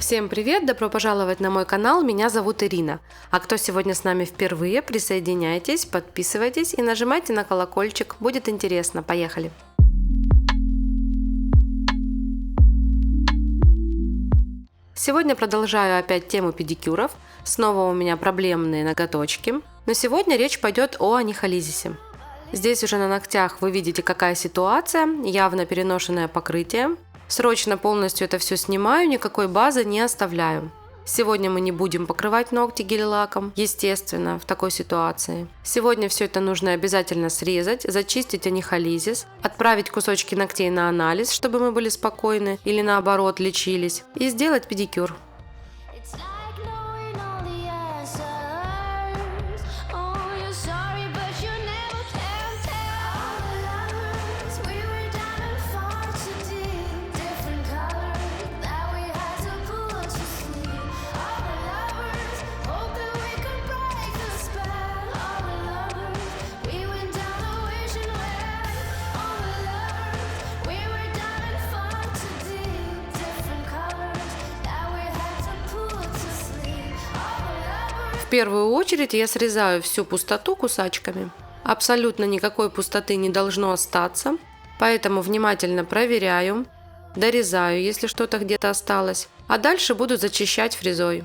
Всем привет! Добро пожаловать на мой канал, меня зовут Ирина. А кто сегодня с нами впервые, присоединяйтесь, подписывайтесь и нажимайте на колокольчик, будет интересно, поехали! Сегодня продолжаю опять тему педикюров, снова у меня проблемные ноготочки, но сегодня речь пойдет о анихолизисе. Здесь уже на ногтях вы видите, какая ситуация, явно переношенное покрытие. Срочно полностью это все снимаю, никакой базы не оставляю. Сегодня мы не будем покрывать ногти гель-лаком, естественно, в такой ситуации. Сегодня все это нужно обязательно срезать, зачистить анихолизис, отправить кусочки ногтей на анализ, чтобы мы были спокойны или наоборот лечились, и сделать педикюр. В первую очередь я срезаю всю пустоту кусачками. Абсолютно никакой пустоты не должно остаться, поэтому внимательно проверяю, дорезаю, если что-то где-то осталось, а дальше буду зачищать фрезой.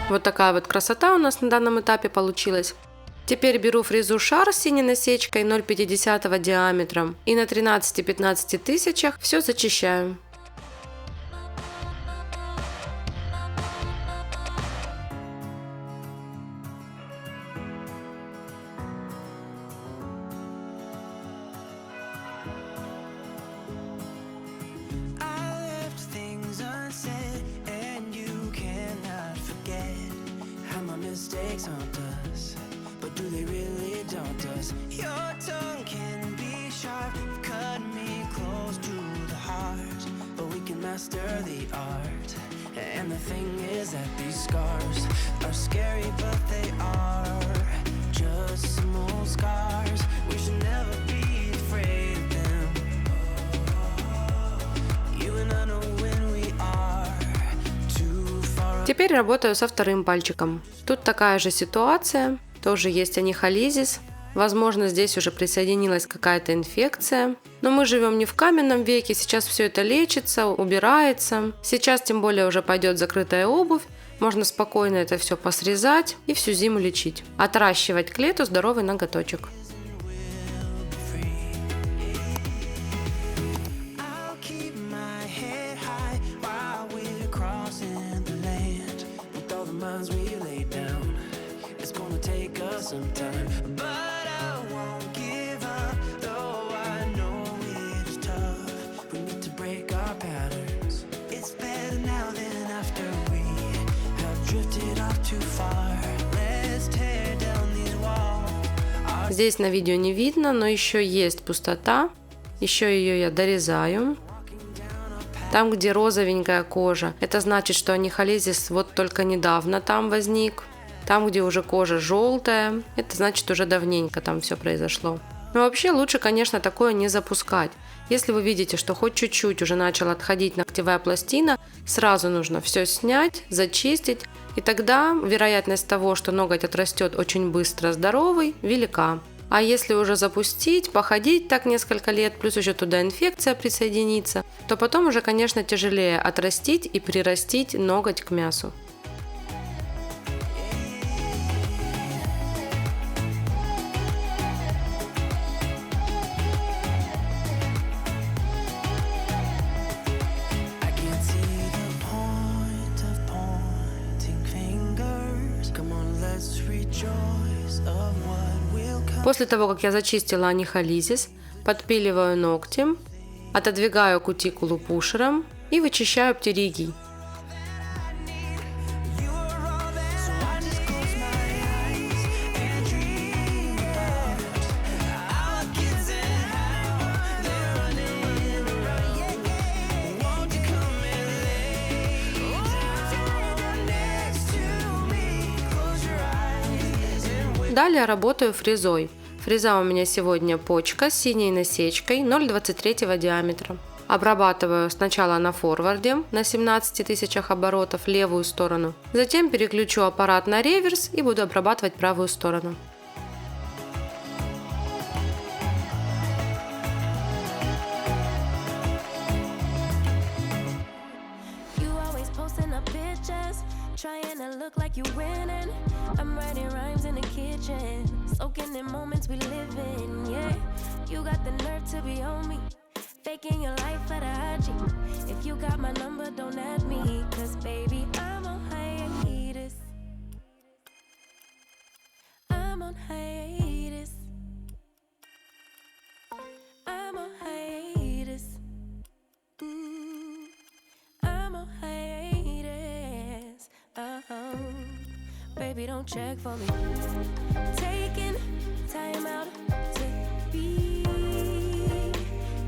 Вот такая вот красота у нас на данном этапе получилась. Теперь беру фрезу шар с синей насечкой 0,5 диаметром и на 13-15 тысячах все зачищаю. Mistakes haunt us, but do they really daunt us? Your tongue can be sharp, cut me close to the heart, but we can master the art. And the thing is that these scars are scary, but they are just small scars. We should never be afraid of them. You and I know when we are too far. Теперь работаю со вторым пальчиком. Тут такая же ситуация, тоже есть анихолизис. Возможно, здесь уже присоединилась какая-то инфекция. Но мы живем не в каменном веке, сейчас все это лечится, убирается. Сейчас тем более уже пойдет закрытая обувь. Можно спокойно это все посрезать и всю зиму лечить. Отращивать к лету здоровый ноготочек. Здесь на видео не видно, но еще есть пустота. Еще ее я дорезаю. Там, где розовенькая кожа, это значит, что анихолизис вот только недавно там возник. Там, где уже кожа желтая, это значит, уже давненько там все произошло. Но вообще лучше, конечно, такое не запускать. Если вы видите, что хоть чуть-чуть уже начала отходить ногтевая пластина, сразу нужно все снять, зачистить, и тогда вероятность того, что ноготь отрастет очень быстро здоровый, велика. А если уже запустить, походить так несколько лет, плюс еще туда инфекция присоединится, то потом уже, конечно, тяжелее отрастить и прирастить ноготь к мясу. После того, как я зачистила анихолизис, подпиливаю ногти, отодвигаю кутикулу пушером и вычищаю птеригий. Далее работаю фрезой. Фреза у меня сегодня почка с синей насечкой 0,23 диаметра. Обрабатываю сначала на форварде на 17 тысячах оборотов левую сторону. Затем переключу аппарат на реверс и буду обрабатывать правую сторону. Trying to look like you winning. I'm writing rhymes in the kitchen, soaking in moments we live in. Yeah, you got the nerve to be on me, faking your life for the IG. If you got my number, don't add me, cause baby, I'm on hiatus. I'm on hiatus. I'm on hiatus. I'm on hiatus. Baby, don't check for me. Taking time out to be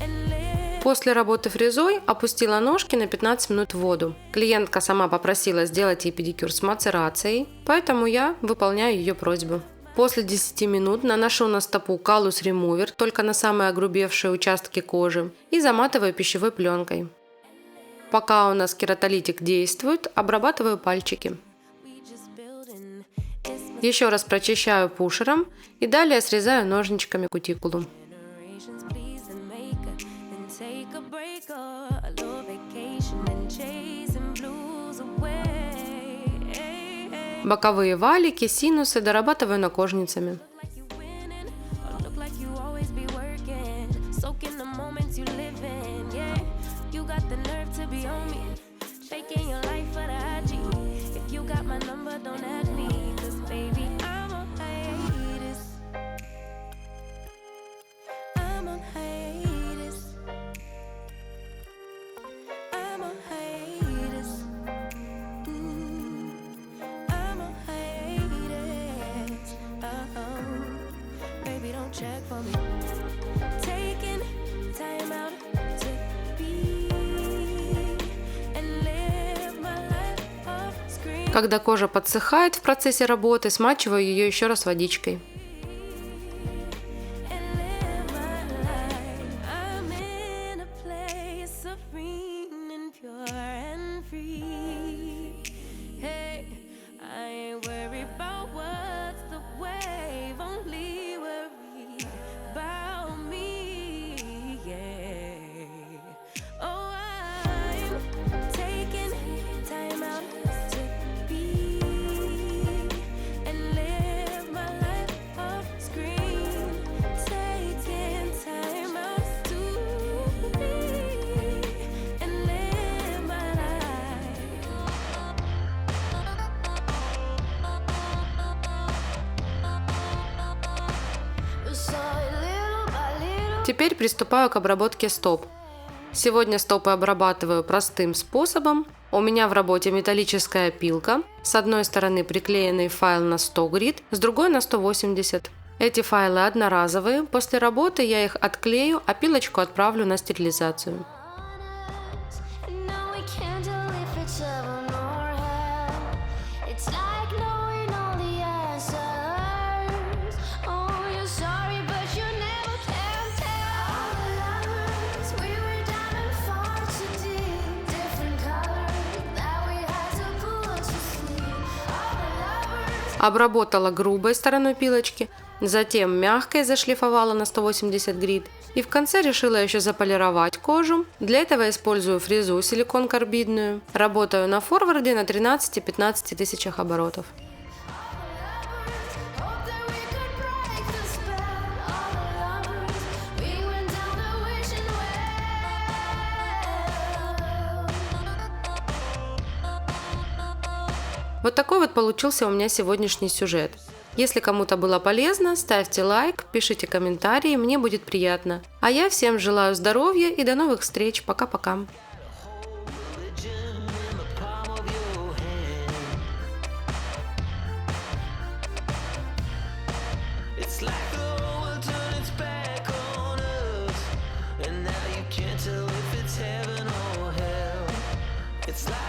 and live. После работы фрезой опустила ножки на 15 минут в воду. Клиентка сама попросила сделать ей педикюр с мацерацией, поэтому я выполняю ее просьбу. После 10 минут наношу на стопу калус ремувер, только на самые огрубевшие участки кожи, и заматываю пищевой пленкой. Пока у нас кератолитик действует, обрабатываю пальчики. Еще раз прочищаю пушером и далее срезаю ножничками кутикулу. Боковые валики, синусы дорабатываю накожницами. Check for me. Taking time out to be and live my life off screen. Когда кожа подсыхает в процессе работы, смачиваю ее еще раз водичкой. I ain't worried about what's the wave, only worried Теперь приступаю к обработке стоп. Сегодня стопы обрабатываю простым способом. У меня в работе металлическая опилка. С одной стороны приклеенный файл на 100 грид, с другой на 180. Эти файлы одноразовые. После работы я их отклею, а пилочку отправлю на стерилизацию. Обработала грубой стороной пилочки, затем мягкой зашлифовала на 180 грид и в конце решила еще заполировать кожу. Для этого использую фрезу силикон-карбидную. Работаю на форварде на 13-15 тысячах оборотов. Вот такой вот получился у меня сегодняшний сюжет. Если кому-то было полезно, ставьте лайк, пишите комментарии, мне будет приятно. А я всем желаю здоровья и до новых встреч. Пока-пока. It's like the whole world turned its back on us, and now you can't tell if it's heaven or hell. It's like